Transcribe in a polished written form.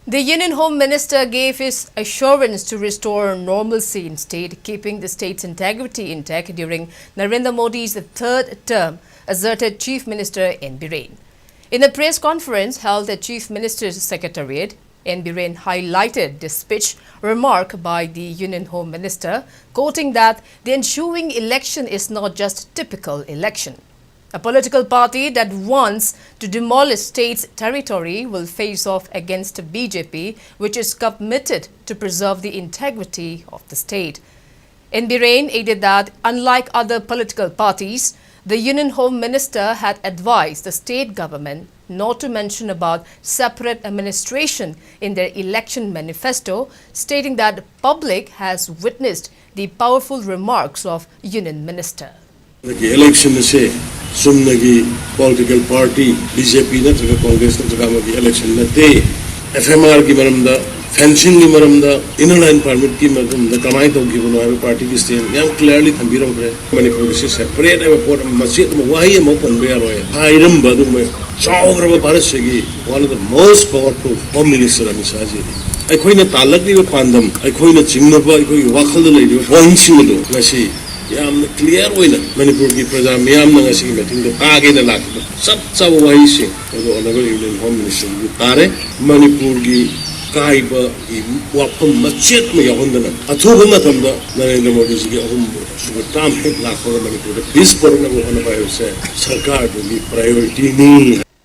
The Union Home Minister gave his assurance to restore normalcy in state, keeping the state's integrity intact during Narendra Modi's third term, asserted Chief Minister N. Biren. In a press conference held at Chief Minister's Secretariat, N. Biren highlighted this speech remark by the Union Home Minister, quoting that the ensuing election is not just typical election. A political party that wants to demolish state's territory will face off against BJP, which is committed to preserve the integrity of the state. N. Biren added that, unlike other political parties, the Union Home Minister had advised the state government not to mention about separate administration in their election manifesto, stating that the public has witnessed the powerful remarks of Union Minister. The election is political party BJP natraga Congress natraga election nate FMR ki maramda fencing ki maramda inner line permit ki maramda kamai togi buno party ki stand yam clearly thambiram kare Manipur is separate aba port masjid ma wahi ma ponbe aroya hairam badu me chawgra bharat segi one of the most powerful home minister amisaji aikoina talak ni pandam aikoina chingna ba aikoi wakhal da leido point sindu ngasi yam clear wina Manipur ki praja miyam na ngasi meeting do kage na lak sab wahi se do honorable Union Home Minister ki tare Manipur ki kaiba ki wapam machet me yahondana athuba matamda Narendra Modi ji ki ahum subatam hek lakh Manipur this program hona payo se sarkar ki priority ni